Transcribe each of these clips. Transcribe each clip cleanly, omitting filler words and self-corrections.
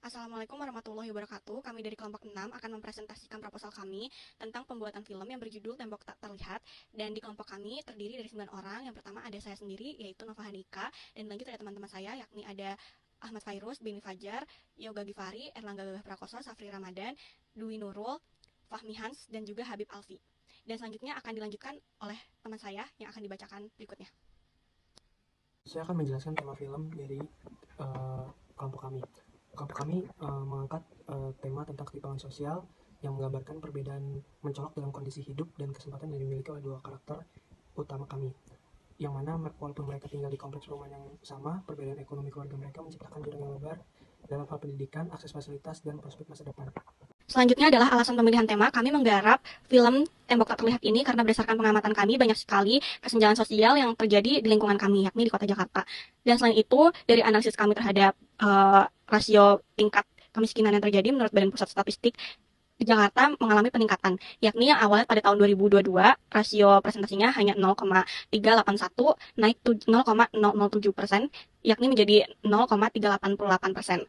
Assalamualaikum warahmatullahi wabarakatuh. Kami dari kelompok 6 akan mempresentasikan proposal kami tentang pembuatan film yang berjudul Tembok Tak Terlihat. Dan di kelompok kami terdiri dari 9 orang. Yang pertama ada saya sendiri, yaitu Nova Handika. Dan lanjut ada teman-teman saya, yakni ada Ahmad Fairuz, Beni Fajar, Yoga Gifari, Erlangga Gagah Prakoso, Safri Ramadan, Dwi Nurul, Fahmi Hans, dan juga Habib Alfi. Dan selanjutnya akan dilanjutkan oleh teman saya yang akan dibacakan berikutnya. Saya akan menjelaskan tema film dari kelompok kami. Kelompok kami mengangkat tema tentang ketimpangan sosial yang menggambarkan perbedaan mencolok dalam kondisi hidup dan kesempatan yang dimiliki oleh dua karakter utama kami. Yang mana walaupun mereka tinggal di kompleks perumahan yang sama, perbedaan ekonomi keluarga mereka menciptakan jurang yang lebar dalam hal pendidikan, akses fasilitas, dan prospek masa depan. Selanjutnya adalah alasan pemilihan tema. Kami menggarap film Tembok Tak Terlihat ini karena berdasarkan pengamatan kami banyak sekali kesenjangan sosial yang terjadi di lingkungan kami, yakni di kota Jakarta. Dan selain itu, dari analisis kami terhadap rasio tingkat kemiskinan yang terjadi menurut Badan Pusat Statistik, di Jakarta mengalami peningkatan, yakni yang awalnya pada tahun 2022 rasio presentasinya hanya 0,381 naik 0,007%, yakni menjadi 0,388%.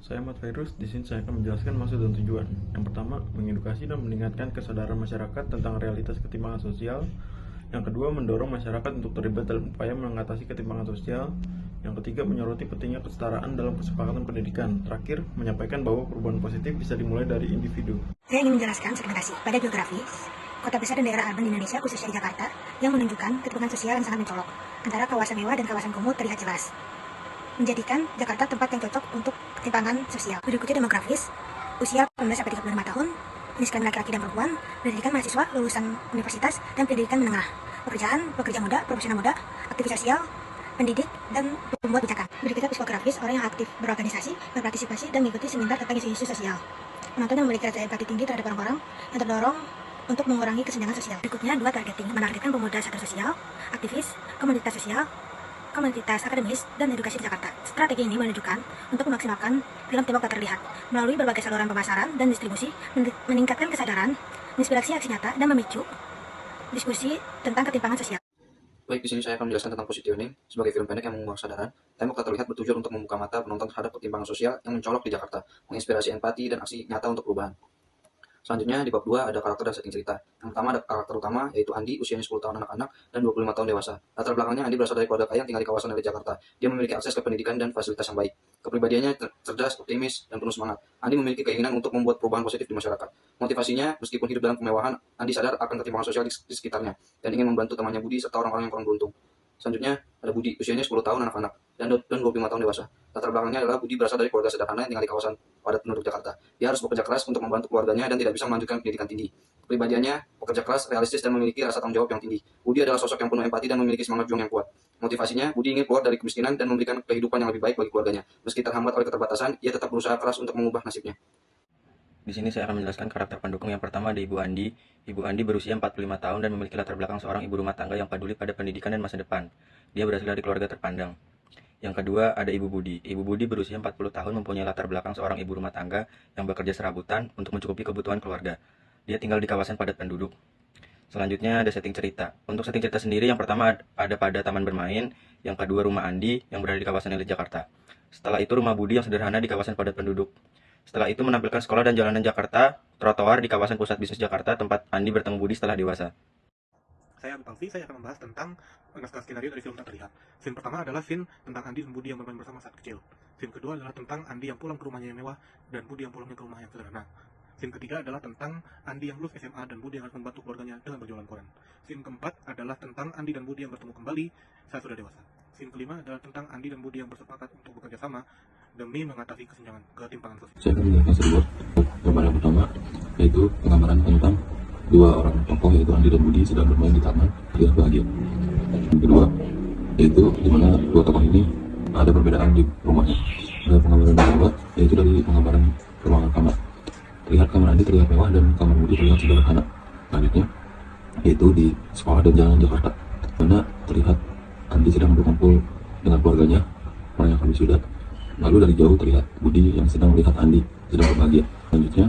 Saya Ahmad Fairuz. Di sini saya akan menjelaskan maksud dan tujuan. Yang pertama, mengedukasi dan meningkatkan kesadaran masyarakat tentang realitas ketimpangan sosial. Yang kedua, mendorong masyarakat untuk terlibat dalam upaya mengatasi ketimpangan sosial. Yang ketiga, menyoroti pentingnya kesetaraan dalam kesepakatan pendidikan. Terakhir, menyampaikan bahwa perubahan positif bisa dimulai dari individu. Saya ingin menjelaskan segmentasi pada geografis kota besar dan daerah urban di Indonesia, khususnya di Jakarta, yang menunjukkan ketimpangan sosial yang sangat mencolok antara kawasan mewah dan kawasan kumuh terlihat jelas, menjadikan Jakarta tempat yang cocok untuk ketimpangan sosial. Berikutnya demografis, usia 18-35 tahun, jenis laki-laki dan perempuan, pendidikan mahasiswa, lulusan universitas, dan pendidikan menengah, pekerjaan, pekerja muda, profesional muda, aktivis sosial, pendidik, dan pembuat kebijakan. Berikutnya psikografis, orang yang aktif berorganisasi, berpartisipasi, dan mengikuti seminar tentang isu-isu sosial. Penonton yang memiliki rasa empati tinggi terhadap orang-orang yang terdorong untuk mengurangi kesenjangan sosial. Berikutnya dua targeting, menargetkan pemuda sadar sosial, aktivis, komunitas sosial, komunitas akademis, dan edukasi di Jakarta. Strategi ini menunjukkan untuk memaksimalkan film Tembok Tak Terlihat melalui berbagai saluran pemasaran dan distribusi, meningkatkan kesadaran, inspirasi aksi nyata, dan memicu diskusi tentang ketimpangan sosial. Baik, di sini saya akan menjelaskan tentang positioning sebagai film pendek yang mengubah kesadaran. Tembok Tak Terlihat bertujuan untuk membuka mata penonton terhadap ketimpangan sosial yang mencolok di Jakarta, menginspirasi empati dan aksi nyata untuk perubahan. Selanjutnya di bab 2 ada karakter dan setting cerita. Yang pertama ada karakter utama, yaitu Andi, usianya 10 tahun anak-anak dan 25 tahun dewasa. Latar belakangnya, Andi berasal dari keluarga kaya yang tinggal di kawasan elit Jakarta. Dia memiliki akses ke pendidikan dan fasilitas yang baik. Kepribadiannya cerdas, optimis, dan penuh semangat. Andi memiliki keinginan untuk membuat perubahan positif di masyarakat. Motivasinya, meskipun hidup dalam kemewahan, Andi sadar akan ketimpangan sosial di sekitarnya dan ingin membantu temannya Budi serta orang-orang yang kurang beruntung. Selanjutnya ada Budi, usianya 10 tahun anak-anak dan 25 tahun dewasa. Latar belakangnya adalah Budi berasal dari keluarga sederhana yang tinggal di kawasan padat penduduk Jakarta. Dia harus bekerja keras untuk membantu keluarganya dan tidak bisa melanjutkan pendidikan tinggi. Kepribadiannya pekerja keras, realistis, dan memiliki rasa tanggung jawab yang tinggi. Budi adalah sosok yang penuh empati dan memiliki semangat juang yang kuat. Motivasinya, Budi ingin keluar dari kemiskinan dan memberikan kehidupan yang lebih baik bagi keluarganya. Meski terhambat oleh keterbatasan, ia tetap berusaha keras untuk mengubah nasibnya. Di sini saya akan menjelaskan karakter pendukung. Yang pertama ada Ibu Andi. Ibu Andi berusia 45 tahun dan memiliki latar belakang seorang ibu rumah tangga yang peduli pada pendidikan dan masa depan. Dia berasal dari keluarga terpandang. Yang kedua ada Ibu Budi. Ibu Budi berusia 40 tahun, mempunyai latar belakang seorang ibu rumah tangga yang bekerja serabutan untuk mencukupi kebutuhan keluarga. Dia tinggal di kawasan padat penduduk. Selanjutnya ada setting cerita. Untuk setting cerita sendiri, yang pertama ada pada taman bermain, yang kedua rumah Andi yang berada di kawasan elit Jakarta. Setelah itu rumah Budi yang sederhana di kawasan padat penduduk. Setelah itu menampilkan sekolah dan jalanan Jakarta, trotoar di kawasan pusat bisnis Jakarta, tempat Andi bertemu Budi setelah dewasa. Saya Habib Alfi, saya akan membahas tentang naskah skenario dari film Tak Terlihat. Scene pertama adalah scene tentang Andi dan Budi yang bermain bersama saat kecil. Scene kedua adalah tentang Andi yang pulang ke rumahnya yang mewah dan Budi yang pulangnya ke rumah yang sederhana. Scene ketiga adalah tentang Andi yang lulus SMA dan Budi yang harus membantu keluarganya dengan berjualan koran. Scene keempat adalah tentang Andi dan Budi yang bertemu kembali saat sudah dewasa. Scene kelima adalah tentang Andi dan Budi yang bersepakat untuk bekerja sama demi mengatasi ketimpangan sosial. Saya akan menjelaskan sedikit gambaran yang pertama, yaitu penggambaran tentang dua orang tokoh, yaitu Andi dan Budi sedang bermain di taman dengan bahagia. Yang kedua, yaitu di mana dua tokoh ini ada perbedaan di rumahnya. Dan penggambaran yang kedua, yaitu dari penggambaran ruangan kamar. Terlihat kamar Andi terlihat mewah dan kamar Budi terlihat sederhana. Selanjutnya, yaitu di sekolah dan jalan Jakarta, mana terlihat Andi sedang berkumpul dengan keluarganya merayakan wisuda. Lalu dari jauh terlihat Budi yang sedang melihat Andi sedang berbahagia. Selanjutnya,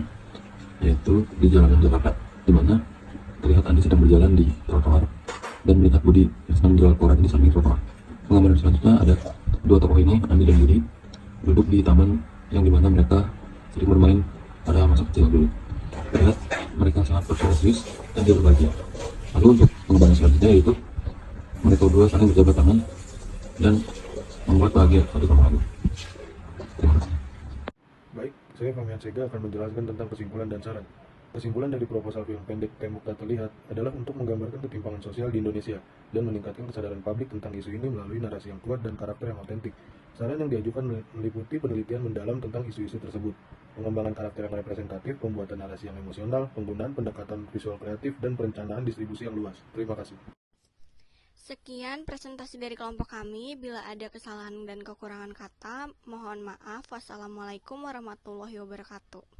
yaitu di jalanan Jakarta, di mana terlihat Andi sedang berjalan di trotoar dan melihat Budi yang sedang menjual koran di samping trotoar. Penggambaran selanjutnya ada dua tokoh ini, Andi dan Budi, duduk di taman yang dimana mereka sering bermain pada masa kecil dulu. Terlihat mereka sangat berserasius dan dia berbahagia. Lalu untuk pengembangan selanjutnya yaitu mereka berdua saling berjabat tangan dan membuat bahagia satu sama lain. Terima kasih. Baik, saya Fahmian Sega akan menjelaskan tentang kesimpulan dan saran. Kesimpulan dari proposal film pendek Tembok Tak Terlihat adalah untuk menggambarkan ketimpangan sosial di Indonesia dan meningkatkan kesadaran publik tentang isu ini melalui narasi yang kuat dan karakter yang otentik. Saran yang diajukan meliputi penelitian mendalam tentang isu-isu tersebut, pengembangan karakter yang representatif, pembuatan narasi yang emosional, penggunaan pendekatan visual kreatif, dan perencanaan distribusi yang luas. Terima kasih. Sekian presentasi dari kelompok kami. Bila ada kesalahan dan kekurangan kata, mohon maaf. Wassalamualaikum warahmatullahi wabarakatuh.